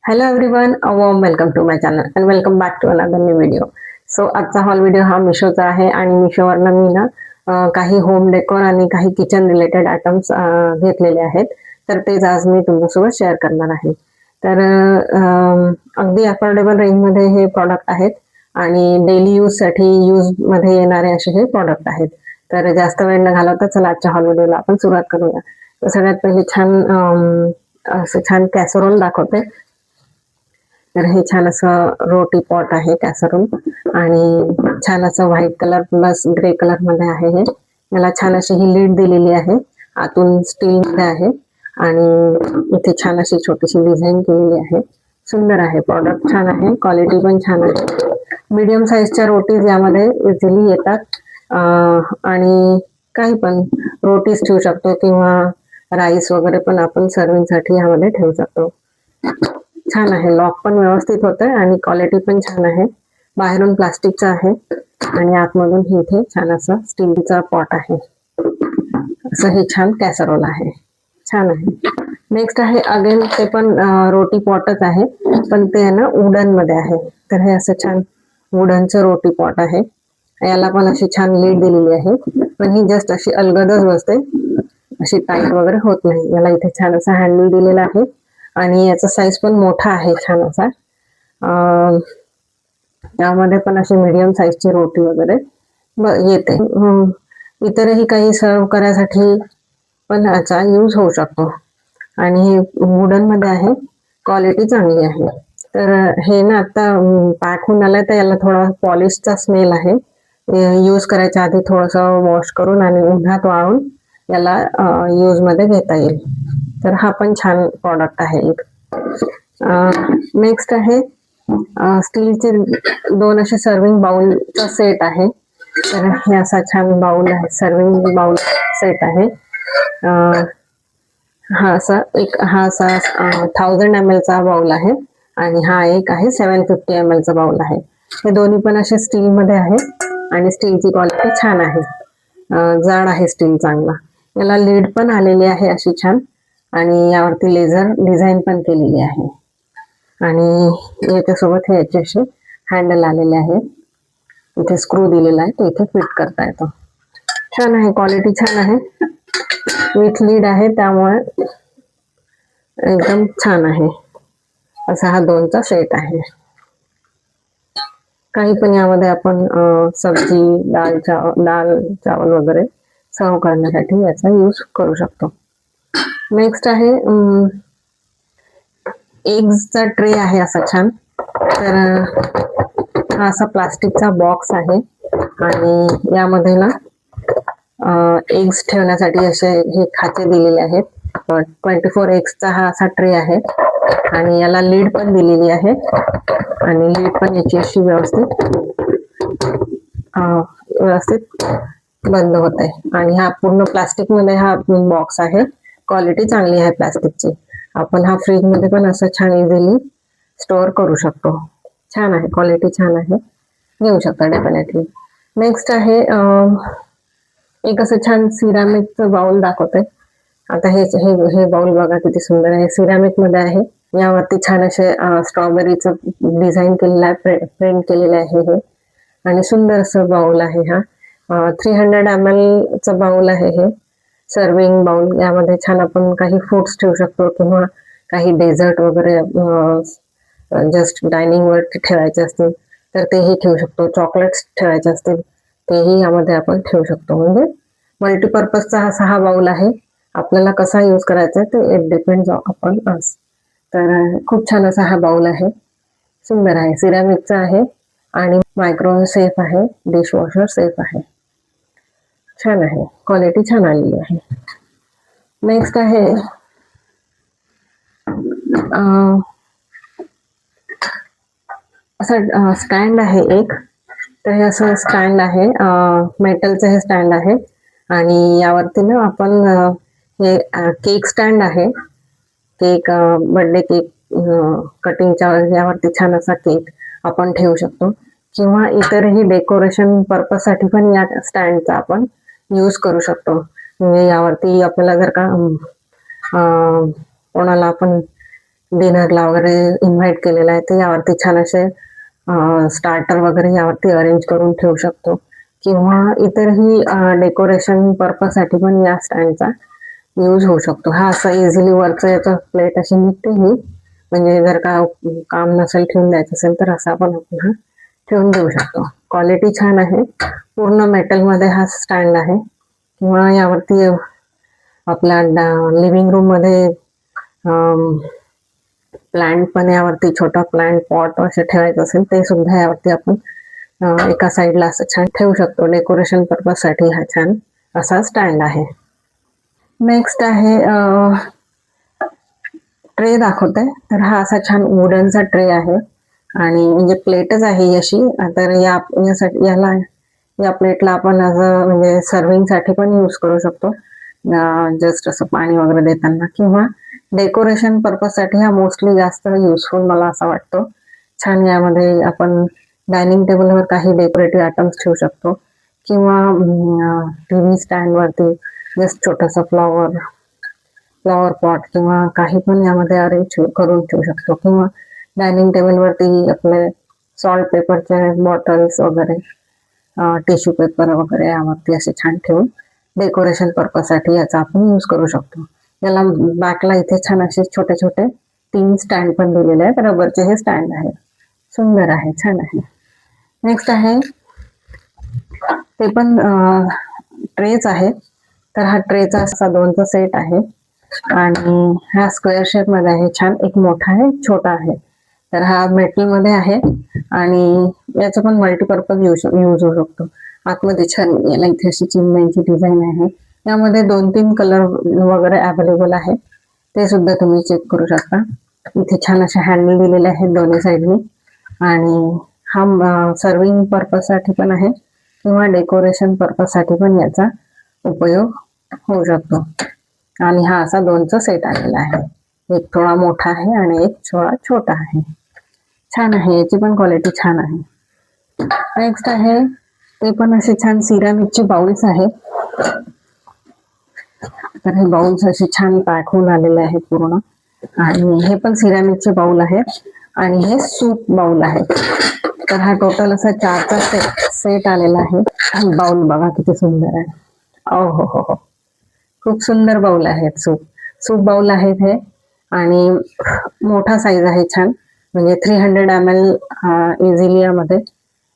Hello everyone, warm welcome to my channel and welcome back to another new video. So आजचा whole video हा मिशोचा आहे आणि मिशोवरनं मी ना काही होम डेकोर आणि काही किचन रिलेटेड आयटम्स घेतलेले आहेत. तर तेच आज मी तुमच्यासोबत शेअर करणार आहे. तर अगदी अफोर्डेबल रेंजमध्ये हे प्रॉडक्ट आहेत आणि डेली यूजसाठी यूजमध्ये येणारे असे हे प्रॉडक्ट आहेत. तर जास्त वेळ न घालवता चला आजच्या हॉल व्हिडिओला आपण सुरुवात करूया. तर सगळ्यात पहिले असं छान कॅसरोल दाखवते. तर हे छान असं रोटी पॉट आहे कॅसरोल आणि छान असं white colour plus grey colour मध्ये आहे. हे याला छान अशी ही लीड दिलेली आहे, आतून स्टील मध्ये आहे आणि इथे छान अशी छोटीशी डिझाईन केलेली आहे. सुंदर आहे प्रॉडक्ट, छान आहे, क्वालिटी पण छान आहे. मीडियम साईजच्या रोटीज यामध्ये इझिली येतात आणि काही पण रोटीज ठेवू शकतो किंवा राईस वगैरे पण आपण सर्विंग साठी यामध्ये ठेवू शकतो. छान आहे, लॉक पण व्यवस्थित होत आहे आणि क्वालिटी पण छान आहे. बाहेरून प्लास्टिकचा आहे आणि आतमधून हे इथे छान असं स्टीलचा पॉट आहे. असं हे छान कॅसरोल आहे, छान आहे. नेक्स्ट आहे अगेन ते पण रोटी पॉटच आहे, पण ते ना वुडन मध्ये आहे. तर हे असं छान वुडनचं रोटी पॉट आहे. याला पण अशी छान लीड दिलेली आहे, पण ही जस्ट अशी अलगदच बसते, अशी टाईट वगैरे होत नाही. याला इथे छान असा हँडल दिलेला आहे आणि याचा साईज पण मोठा आहे छान असा. त्यामध्ये पण अशी मीडियम साईजची रोटी वगैरे येते. इतरही काही सर्व करायसाठी पण याचा यूज होऊ शकतो आणि वुडन मध्ये आहे, क्वालिटी चांगली आहे. तर हे ना आता पॅक होऊन आलंय, तर याला थोडा पॉलिशचा स्मेल आहे. यूज करायच्या आधी थोडस वॉश करून आणि उन्हात वाळून याला यूज मध्ये घेता येईल. तर हा पण छान प्रॉडक्ट आहे एक. नेक्स्ट आहे स्टीलचे दोन असे सर्विंग बाउलचा सेट आहे. तर हे असा छान बाउल आहे, सर्विंग बाउल सेट आहे. हा असा 1000 ml चा बाउल आहे आणि हा एक आहे 750 ml चा बाउल आहे. हे दोन्ही पण असे स्टील मध्ये आहे आणि स्टीलची क्वालिटी छान आहे, जाड आहे स्टील चांगला. याला लीड पण आलेली आहे अशी छान आणि यावरती लेझर डिझाईन पण केलेली आहे आणि याच्यासोबत हे याचे असे हँडल आलेले आहे. इथे स्क्रू दिलेला आहे, तो इथे फिट करता येतो. छान आहे, क्वालिटी छान आहे, विथ लीड आहे, त्यामुळे एकदम छान आहे. असा हा दोनचा सेट आहे. काही पण यामध्ये आपण सब्जी, दाल चावल वगैरे सर्व करण्यासाठी याचा यूज करू शकतो. नेक्स्ट आहे एग्सचा ट्रे आहे असा छान. तर हा असा प्लास्टिकचा बॉक्स आहे आणि यामध्ये ना एग्स ठेवण्यासाठी असे हे खाचे दिलेले आहेत. 24 एग्सचा हा असा ट्रे आहे आणि याला लीड पण दिलेली आहे आणि लीड पण याची अशी व्यवस्थित बंद होत आहे आणि हा पूर्ण प्लास्टिक मध्ये हा बॉक्स आहे. क्वालिटी चांगली आहे प्लास्टिकची. आपण हा फ्रीज मध्ये पण असं छान इझिली स्टोअर करू शकतो. छान आहे, क्वालिटी छान आहे, घेऊ शकता डेफिनेटली. नेक्स्ट आहे एक असं छान सिरामिकचं बाउल दाखवते. आता हे बाउल बघा किती सुंदर आहे, सिरामिक मध्ये आहे. यावरती छान असे स्ट्रॉबेरीचं डिझाईन केलेलं आहे, प्रिंट केलेलं आहे हे आणि सुंदर असं बाउल आहे. हा 300 ml चा बाउल आहे हे सर्विंग बाउल. यामध्ये छान आपण काही फ्रुट्स ठेवू शकतो किंवा काही डेझर्ट वगैरे जस्ट डायनिंग वर ठेवायचे असतील तर तेही ठेवू शकतो. चॉकलेट्स ठेवायचे असतील तेही यामध्ये आपण ठेवू शकतो. म्हणजे मल्टीपर्पजचा हा बाउल आहे. आपल्याला कसा यूज करायचा आहे ते इट डिपेंड्स अपॉन अस. तर खूप छान असा हा बाउल आहे, सुंदर आहे, सिरामिकचा आहे आणि मायक्रोवेव्ह सेफ आहे, डिशवॉशर सेफ आहे. छान आहे, क्वालिटी छान आलेली आहे. नेक्स्ट आहे असं स्टँड आहे एक. तर हे असं स्टँड आहे, मेटलचं हे स्टँड आहे आणि यावरती ना आपण हे केक स्टँड आहे. केक बर्थडे केक कटिंगच्या यावरती छान असा केक आपण ठेवू शकतो किंवा इतरही डेकोरेशन पर्पज साठी पण या स्टँडचा आपण यूज करू शकतो. म्हणजे यावरती आपल्याला जर का कोणाला आपण डिनरला वगैरे इन्व्हाइट केलेलं आहे, तर यावरती छान असे स्टार्टर वगैरे यावरती अरेंज करून ठेवू शकतो. किंवा इतरही डेकोरेशन पर्पजसाठी पण या स्टँडचा यूज होऊ शकतो. हा असा इझिली वरचं याचं प्लेट अशी निघते ही, म्हणजे जर का काम नसेल ठेवून द्यायचं असेल तर असा पण आपण हा ठेवून देऊ शकतो. क्वालिटी छान आहे. पूर्ण मेटलमध्ये हा स्टँड आहे. किंवा यावरती आपल्या लिव्हिंग रूम मध्ये प्लांट पण यावरती छोटा प्लांट पॉट असे ठेवायचं असेल ते सुद्धा यावरती आपण एका साईडला असं छान ठेवू शकतो. डेकोरेशन पर्पज साठी हा छान असा स्टँड आहे. नेक्स्ट आहे ट्रे दाखवते. तर हा असा छान वुडनचा ट्रे आहे आणि म्हणजे प्लेटच आहे अशी. तर यासाठी या प्लेटला आपण म्हणजे सर्विंग साठी पण यूज करू शकतो, जस्ट असं पाणी वगैरे देताना, किंवा डेकोरेशन पर्पज साठी हा मोस्टली जास्त युजफुल मला असं वाटतो. छान यामध्ये आपण डायनिंग टेबलवर काही डेकोरेटिव्ह आयटम्स ठेवू शकतो, किंवा टीव्ही स्टँड वरती जस्ट छोटस फ्लॉवर पॉट किंवा काही पण यामध्ये अरेंज करून ठेवू शकतो. किंवा डायनिंग टेबल वरती आपले सॉल्ट पेपरचे बॉटल्स वगैरे, टिश्यू पेपर वगैरे यावरती असे छान ठेवून डेकोरेशन पर्पज साठी याचा आपण यूज करू शकतो. याला बॅकला इथे छान असे छोटे छोटे 3 स्टँड पण दिलेले आहेत. रबरचे हे स्टँड आहे. सुंदर आहे, छान आहे. नेक्स्ट आहे ते पण ट्रेच आहे. तर हा ट्रेचा असा 2चा सेट आहे आणि हा स्क्वेअर शेप मध्ये आहे. छान एक मोठा आहे, छोटा आहे. तर हा मेटल मध्ये आहे आणि याचा पण मल्टीपर्पज यूज होऊ शकतो. आतमध्ये छान याला इथे अशी चिमण्यांची डिझाईन आहे. यामध्ये 2-3 कलर वगैरे अवेलेबल आहे, ते सुद्धा तुम्ही चेक करू शकता. इथे छान असे हँडल दिलेले आहेत दोन्ही साईडनी. आणि हा सर्विंग पर्पज साठी पण आहे किंवा डेकोरेशन पर्पज साठी पण याचा उपयोग होऊ शकतो. आणि हा असा 2चा सेट आलेला आहे. एक थोडा मोठा आहे आणि एक थोडा छोटा आहे. छान आहे, याची पण क्वालिटी छान आहे. नेक्स्ट आहे ते पण असे छान सिरामिकचे बाउल्स आहे. तर हे बाउल्स असे छान पॅक होऊन आलेले आहेत पूर्ण. आणि हे पण सिरामिकचे बाउल आहेत आणि हे सूप बाउल आहे. तर हा टोटल असा 4चा सेट आलेला आहे. बाउल बघा किती सुंदर आहे. हो हो हो, खूप सुंदर बाउल आहेत. सूप बाउल आहेत हे. आणि मोठा साईज आहे छान, म्हणजे 300 ml इझिली यामध्ये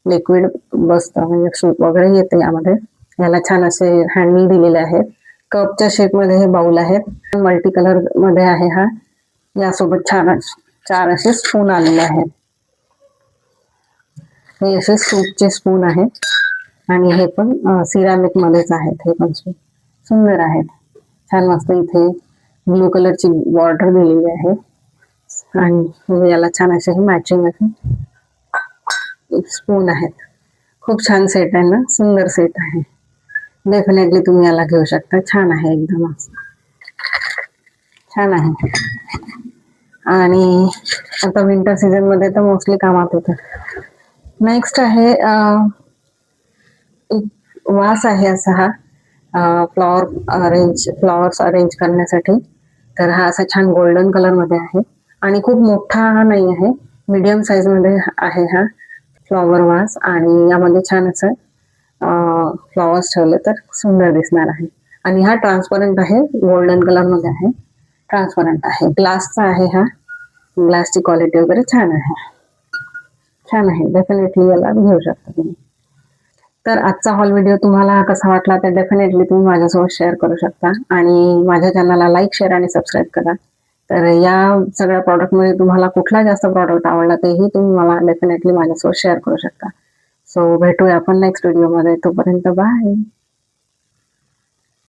लिक्विड बसतं, म्हणजे सूप वगैरे येते यामध्ये. याला छान असे हँडल दिलेले आहेत. कपच्या शेप मध्ये हे बाउल आहेत. मल्टी कलर मध्ये आहे हा. यासोबत छान 4 असे स्पून आलेले आहेत. हे असे सूपचे स्पून आहेत आणि हे पण सिरामिक मध्येच आहेत. हे पण सुंदर आहेत, छान मस्त. इथे ब्लू कलरची बॉर्डर दिलेली आहे आणि याला छान असे हे मॅचिंग असे स्पून आहेत. खूप छान सेट आहे ना, सुंदर सेट आहे. डेफिनेटली तुम्ही याला घेऊ शकता. छान आहे, एकदम छान आहे. आणि आता विंटर सीझन मध्ये तर मोस्टली कामात होतं. नेक्स्ट आहे वास आहे असा हा फ्लॉवर्स अरेंज करण्यासाठी. तर हा असा छान गोल्डन कलर मध्ये आहे आणि खूप मोठा नाही आहे, मीडियम साईज मध्ये आहे हा फ्लॉवर वास. आणि यामध्ये छान असं फ्लॉवर्स ठेवले तर सुंदर दिसणार आहे. आणि हा ट्रान्सपरंट आहे, गोल्डन कलर मध्ये आहे, ट्रान्सपरंट आहे. ग्लासचा आहे हा. ग्लासची क्वालिटी वगैरे छान आहे. छान आहे, डेफिनेटली याला घेऊ शकता तुम्ही. तर आजचा हॉल व्हिडिओ तुम्हाला कसा वाटला तर डेफिनेटली तुम्ही माझ्यासोबत शेअर करू शकता. आणि माझ्या चॅनलला लाईक, शेअर आणि सबस्क्राईब करा. तर या सगळ्या प्रॉडक्टमध्ये तुम्हाला कुठला जास्त प्रॉडक्ट आवडला तेही तुम्ही मला डेफिनेटली माझ्यासोबत शेअर करू शकता. सो भेटूया आपण नेक्स्ट व्हिडिओमध्ये. तोपर्यंत बाय.